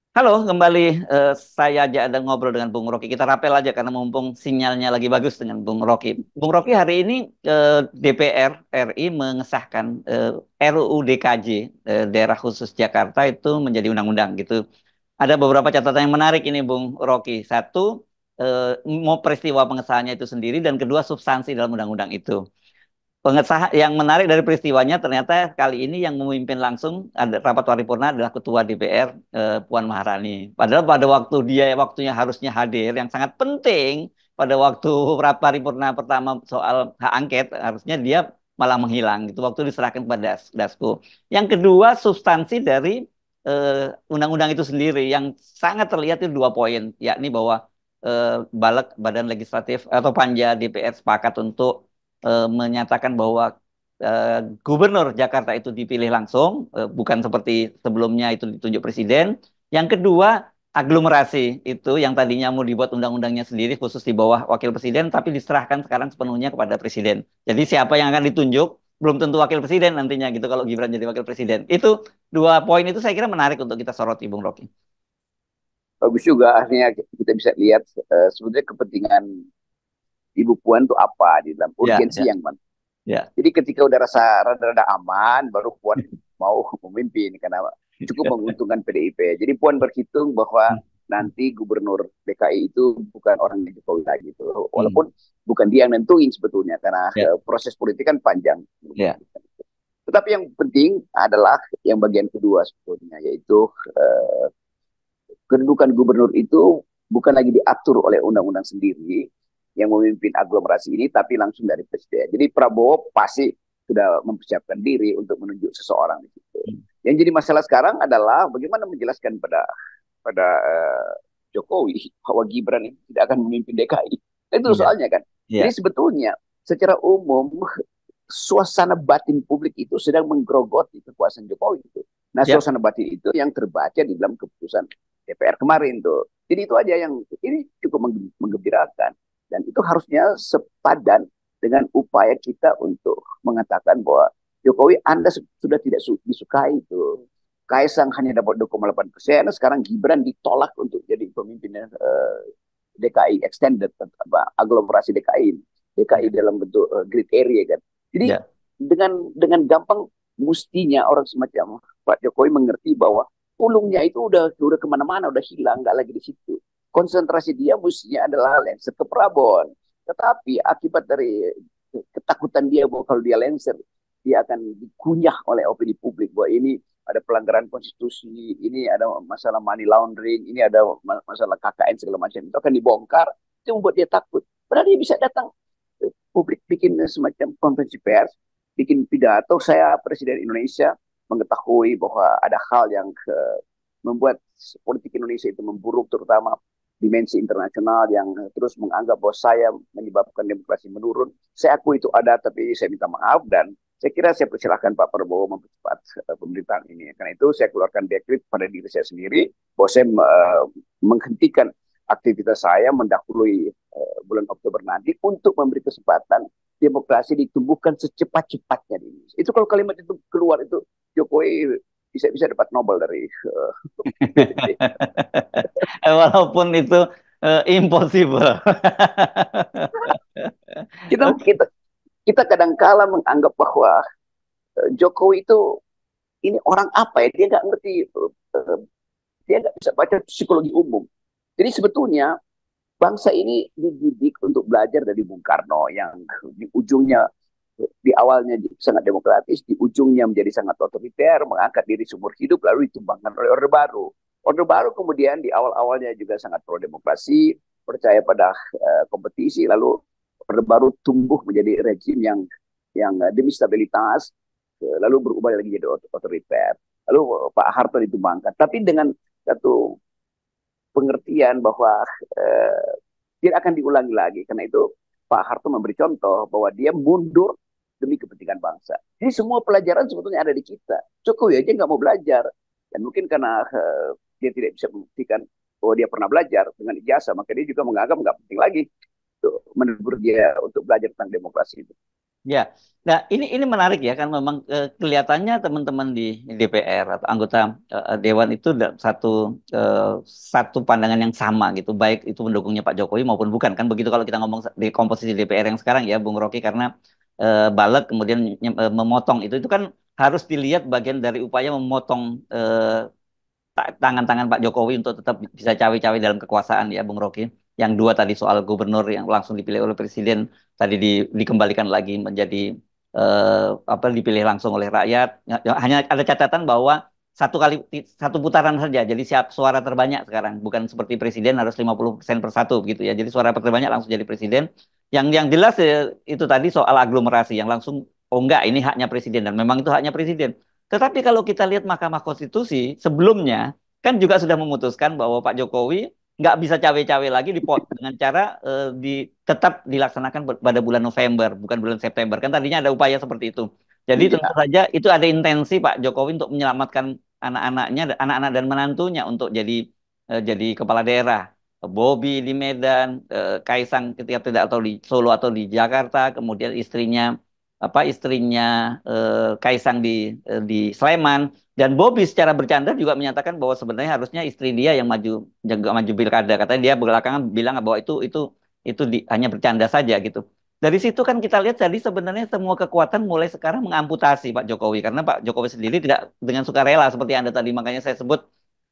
Halo, kembali saya aja ada ngobrol dengan Bung Rocky. Kita rapel aja karena mumpung sinyalnya lagi bagus dengan Bung Rocky. Bung Rocky hari ini DPR RI mengesahkan RUU DKJ, Daerah Khusus Jakarta itu menjadi undang-undang gitu. Ada beberapa catatan yang menarik ini Bung Rocky. Satu, mau peristiwa pengesahannya itu sendiri dan kedua substansi dalam undang-undang itu. Pengesahan yang menarik dari peristiwanya ternyata kali ini yang memimpin langsung ada rapat paripurna adalah Ketua DPR Puan Maharani. Padahal pada waktu dia waktunya harusnya hadir yang sangat penting pada waktu rapat paripurna pertama soal hak angket harusnya dia malah menghilang gitu waktu diserahkan kepada Dasko. Yang kedua substansi dari undang-undang itu sendiri yang sangat terlihat itu dua poin yakni bahwa Balek Badan Legislatif atau Panja DPR sepakat untuk menyatakan bahwa eh, gubernur Jakarta itu dipilih langsung, bukan seperti sebelumnya itu ditunjuk presiden. Yang kedua, aglomerasi itu yang tadinya mau dibuat undang-undangnya sendiri khusus di bawah wakil presiden, tapi diserahkan sekarang sepenuhnya kepada presiden. Jadi siapa yang akan ditunjuk belum tentu wakil presiden nantinya gitu kalau Gibran jadi wakil presiden. Itu dua poin itu saya kira menarik untuk kita soroti, Bung Rocky. Bagus juga, akhirnya kita bisa lihat sebenarnya kepentingan Ibu Puan itu apa di dalam Ya, urgensi ya, yang mana. ya. Jadi ketika udah rasa rada-rada aman, baru Puan mau memimpin karena cukup menguntungkan PDIP. Jadi Puan berhitung bahwa nanti gubernur DKI itu bukan orang yang Jokowi lagi itu. Hmm, Walaupun bukan dia yang nentuin sebetulnya karena ya, proses politik kan panjang. ya, Tetapi yang penting adalah yang bagian kedua sebetulnya, yaitu eh, kedudukan gubernur itu bukan lagi diatur oleh undang-undang sendiri yang memimpin aglomerasi ini, tapi langsung dari presiden. Jadi Prabowo pasti sudah mempersiapkan diri untuk menunjuk seseorang di situ. Yang jadi masalah sekarang adalah bagaimana menjelaskan pada Jokowi bahwa Gibran itu tidak akan memimpin DKI. Itu ya, soalnya kan. Jadi ya, sebetulnya secara umum suasana batin publik itu sedang menggerogoti kekuasaan Jokowi itu. Nah, ya. suasana batin itu yang terbaca di dalam keputusan DPR kemarin tuh. Jadi itu aja yang ini cukup menggembirakan dan itu harusnya sepadan dengan upaya kita untuk mengatakan bahwa Jokowi Anda sudah tidak disukai itu. Kaisang hanya dapat 2,8%, sekarang Gibran ditolak untuk jadi pemimpinnya DKI extended aglomerasi DKI DKI Ya, dalam bentuk grid area kan. Jadi ya. dengan gampang mestinya orang semacam Pak Jokowi mengerti bahwa pulungnya itu udah kemana-mana, udah hilang, nggak lagi di situ. Konsentrasi dia mestinya adalah Lancer ke Prabon. Tetapi akibat dari ketakutan dia bahwa kalau dia Lancer, dia akan dikunyah oleh opini publik bahwa ini ada pelanggaran konstitusi, ini ada masalah money laundering, ini ada masalah KKN segala macam. Itu akan dibongkar, itu membuat dia takut. Padahal dia bisa datang publik bikin semacam konferensi pers, bikin pidato, saya Presiden Indonesia mengetahui bahwa ada hal yang membuat politik Indonesia itu memburuk, terutama dimensi internasional yang terus menganggap bahwa saya menyebabkan demokrasi menurun. Saya akui itu ada, tapi saya minta maaf dan saya kira saya persilahkan Pak Prabowo mempercepat pemerintahan ini. Karena itu saya keluarkan dekret pada diri saya sendiri bahwa saya menghentikan aktivitas saya mendahului bulan Oktober nanti untuk memberi kesempatan demokrasi ditumbuhkan secepat-cepatnya di Indonesia. Itu kalau kalimat itu keluar itu Jokowi bisa dapat Nobel dari PBB. Walaupun itu impossible. Kita Oke. kita kita kadang kala menganggap bahwa Jokowi itu ini orang apa ya, dia nggak ngerti, dia nggak bisa baca psikologi umum. Jadi sebetulnya bangsa ini dididik untuk belajar dari Bung Karno yang di ujungnya di awalnya sangat demokratis, di ujungnya menjadi sangat otoriter, mengangkat diri seumur hidup, lalu ditumbangkan oleh Orde Baru. Orde Baru kemudian di awal-awalnya juga sangat pro demokrasi, percaya pada kompetisi, lalu Orde Baru tumbuh menjadi rejim yang demi stabilitas, lalu berubah lagi jadi otoriter. Lalu Pak Harto ditumbangkan, tapi dengan satu pengertian bahwa eh, tidak akan diulangi lagi. Karena itu Pak Harto memberi contoh bahwa dia mundur demi kepentingan bangsa. Jadi semua pelajaran sebetulnya ada di kita. Jokowi aja nggak mau belajar. Dan mungkin karena dia tidak bisa membuktikan bahwa dia pernah belajar dengan ijazah, maka dia juga menganggap nggak penting lagi untuk menegur dia untuk belajar tentang demokrasi itu. Ya, nah ini menarik ya kan memang kelihatannya teman-teman di DPR atau anggota Dewan itu satu eh, satu pandangan yang sama gitu, baik itu mendukungnya Pak Jokowi maupun bukan kan begitu kalau kita ngomong di komposisi DPR yang sekarang ya, Bung Rocky karena balik kemudian memotong itu kan harus dilihat bagian dari upaya memotong tangan-tangan Pak Jokowi untuk tetap bisa cawe-cawe dalam kekuasaan ya Bung Rocky. Yang dua tadi soal gubernur yang langsung dipilih oleh presiden tadi dikembalikan lagi menjadi apa dipilih langsung oleh rakyat. Hanya ada catatan bahwa satu kali satu putaran saja. Jadi siap suara terbanyak sekarang bukan seperti presiden harus 50% per satu gitu ya. Jadi suara terbanyak langsung jadi presiden. Yang jelas itu tadi soal aglomerasi yang langsung oh enggak ini haknya presiden dan memang itu haknya presiden. Tetapi kalau kita lihat Mahkamah Konstitusi sebelumnya kan juga sudah memutuskan bahwa Pak Jokowi nggak bisa cawe-cawe lagi dengan cara tetap dilaksanakan pada bulan November, bukan bulan September. Kan tadinya ada upaya seperti itu. Jadi tentu Iya, saja itu ada intensi Pak Jokowi untuk menyelamatkan anak-anaknya, anak-anak dan menantunya untuk jadi kepala daerah. Bobby di Medan, Kaisang ketika tidak atau di Solo atau di Jakarta, kemudian istrinya Kaisang di Sleman dan Bobby secara bercanda juga menyatakan bahwa sebenarnya harusnya istri dia yang maju pilkada. Katanya dia belakangan bilang bahwa hanya bercanda saja gitu. Dari situ kan kita lihat jadi sebenarnya semua kekuatan mulai sekarang mengamputasi Pak Jokowi karena Pak Jokowi sendiri tidak dengan sukarela seperti Anda tadi makanya saya sebut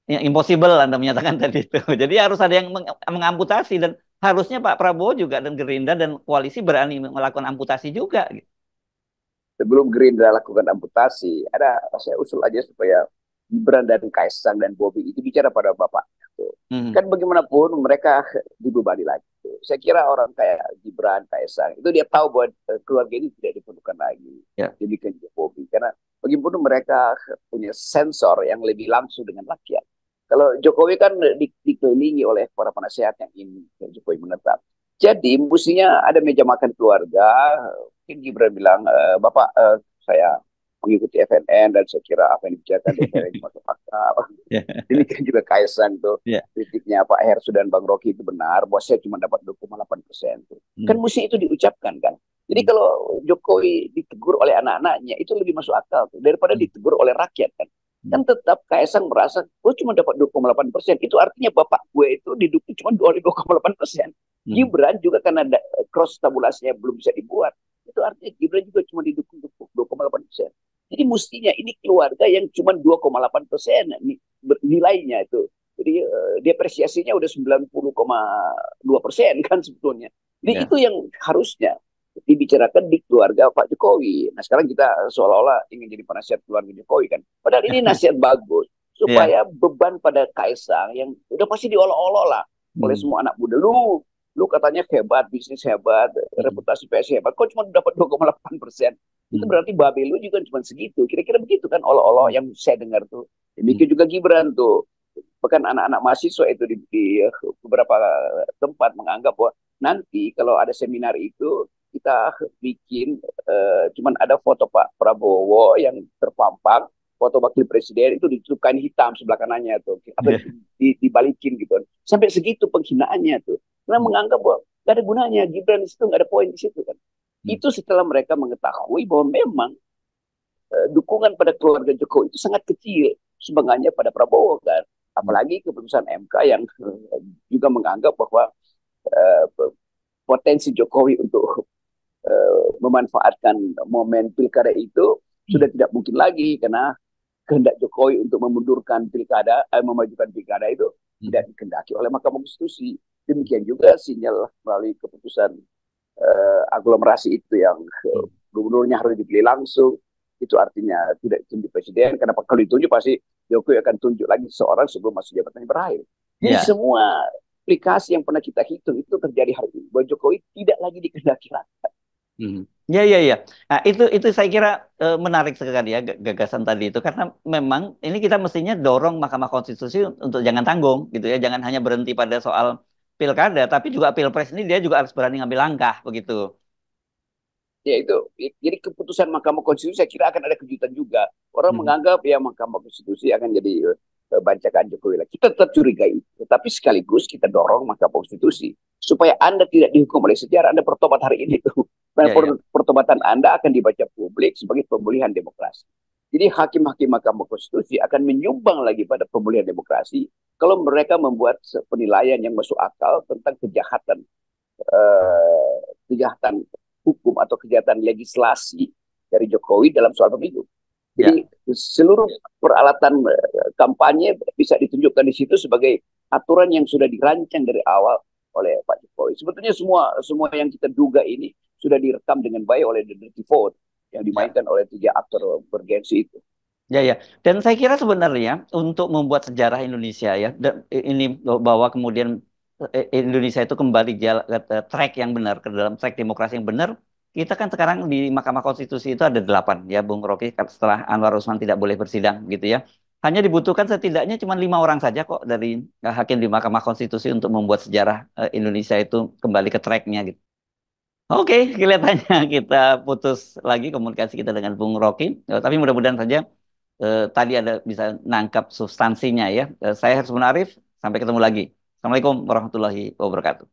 ya, impossible Anda menyatakan tadi itu. Jadi harus ada yang mengamputasi dan harusnya Pak Prabowo juga dan Gerindra dan koalisi berani melakukan amputasi juga gitu. sebelum Gerindra lakukan amputasi, saya usul aja supaya Gibran dan Kaisang dan Bobi itu bicara pada bapaknya. Tuh. Mhm. Kan bagaimanapun mereka dibebani lagi. Tuh. Saya kira orang kayak Gibran, Kaisang, itu dia tahu bahwa keluarga ini tidak diperlukan lagi. Ya. Demikian juga Bobi. Karena bagaimanapun mereka punya sensor yang lebih langsung dengan rakyat. Kalau Jokowi kan dikelilingi oleh para penasehat yang ingin Jokowi menetap. Jadi mestinya ada meja makan keluarga. Mungkin Gibran bilang, Bapak saya mengikuti FNN dan saya kira apa yang dibicarakan DPR ini masuk akal. Ya. Demikian juga Kaisang tuh Ya. kritiknya Pak Hersu dan Bang Rocky itu benar. Bosnya cuma dapat 2,8%. Kan Hmm. mesti itu diucapkan kan. Jadi Hmm. kalau Jokowi ditegur oleh anak-anaknya itu lebih masuk akal tuh daripada Hmm. ditegur oleh rakyat kan. Hmm. Kan tetap Kaisang merasa gue cuma dapat 2,8%. Itu artinya bapak gue itu didukung cuma 2,8%. Hmm. Gibran juga karena cross tabulasinya belum bisa dibuat. Itu artinya Gibran juga cuma didukung 2,8%. Jadi mestinya ini keluarga yang cuma 2,8% nilainya itu. Jadi depresiasinya udah 90,2% kan sebetulnya. Jadi Ya. itu yang harusnya dibicarakan di keluarga Pak Jokowi. Nah sekarang kita seolah-olah ingin jadi penasihat keluarga Jokowi kan. Padahal ini nasihat bagus Ya. supaya beban pada Kaisang yang udah pasti diolok-olok lah oleh Hmm. semua anak muda. Lu katanya hebat, bisnis hebat, Hmm. reputasi PSI hebat. Kok cuma dapat 2,8%? Itu Hmm. berarti babe lu juga cuma segitu. Kira-kira begitu kan olok-olok Hmm. yang saya dengar tuh. Hmm. Demikian juga Gibran tuh. Bahkan anak-anak mahasiswa itu di beberapa tempat menganggap bahwa nanti kalau ada seminar itu kita bikin cuman ada foto Pak Prabowo yang terpampang, foto wakil presiden itu ditutupkan hitam sebelah kanannya tuh atau Ya. dibalikin gitu. Sampai segitu penghinaannya tuh. Karena Hmm. menganggap bahwa gak ada gunanya Gibran di situ, gak ada poin di situ kan. Hmm. Itu setelah mereka mengetahui bahwa memang dukungan pada keluarga Jokowi itu sangat kecil sumbangannya pada Prabowo kan. Hmm. Apalagi keputusan MK yang juga menganggap bahwa uh, potensi Jokowi untuk memanfaatkan momen pilkada itu sudah tidak mungkin lagi karena kehendak Jokowi untuk memundurkan pilkada, memajukan pilkada itu Hmm. tidak dikehendaki oleh Mahkamah Konstitusi. Demikian juga sinyal melalui keputusan aglomerasi itu yang Hmm. gubernurnya harus dipilih langsung. Itu artinya tidak ditunjuk presiden. Kenapa kalau ditunjuk pasti Jokowi akan tunjuk lagi seorang sebelum masa jabatannya berakhir. Jadi Ya. semua aplikasi yang pernah kita hitung itu terjadi hari ini. Bahwa Jokowi tidak lagi dikehendaki rakyat. Hmm. Ya, ya, ya. Nah, itu saya kira menarik sekali ya gagasan tadi itu karena memang ini kita mestinya dorong Mahkamah Konstitusi untuk jangan tanggung gitu ya, jangan hanya berhenti pada soal pilkada, tapi juga pilpres ini dia juga harus berani ngambil langkah begitu. Ya itu, jadi keputusan Mahkamah Konstitusi saya kira akan ada kejutan juga. Orang Hmm. menganggap ya Mahkamah Konstitusi akan jadi bancakan Jokowi lagi. Kita tetap curigai, tetapi sekaligus kita dorong Mahkamah Konstitusi supaya Anda tidak dihukum oleh sejarah, Anda bertobat hari ini tuh. Ya, ya. Pertobatan Anda akan dibaca publik sebagai pemulihan demokrasi. Jadi hakim-hakim Mahkamah Konstitusi akan menyumbang lagi pada pemulihan demokrasi kalau mereka membuat penilaian yang masuk akal tentang kejahatan hukum atau kejahatan legislasi dari Jokowi dalam soal pemilu. Ya. Jadi seluruh peralatan kampanye bisa ditunjukkan di situ sebagai aturan yang sudah dirancang dari awal oleh Pak Jokowi. Sebetulnya semua yang kita duga ini sudah direkam dengan baik oleh The Dirty Vote yang Ya. dimainkan oleh 3 aktor bergensi itu. Ya, ya. Dan saya kira sebenarnya untuk membuat sejarah Indonesia ya, dan ini bahwa kemudian Indonesia itu kembali ke track yang benar, ke dalam track demokrasi yang benar. Kita kan sekarang di Mahkamah Konstitusi itu ada 8 ya, Bung Rocky, setelah Anwar Usman tidak boleh bersidang gitu ya. Hanya dibutuhkan setidaknya cuma 5 orang saja kok dari hakim di Mahkamah Konstitusi untuk membuat sejarah Indonesia itu kembali ke tracknya gitu. Oke, kelihatannya kita putus lagi komunikasi kita dengan Bung Rocky. Tapi mudah-mudahan saja tadi ada bisa nangkap substansinya ya. Saya Harus Arif, sampai ketemu lagi. Assalamualaikum warahmatullahi wabarakatuh.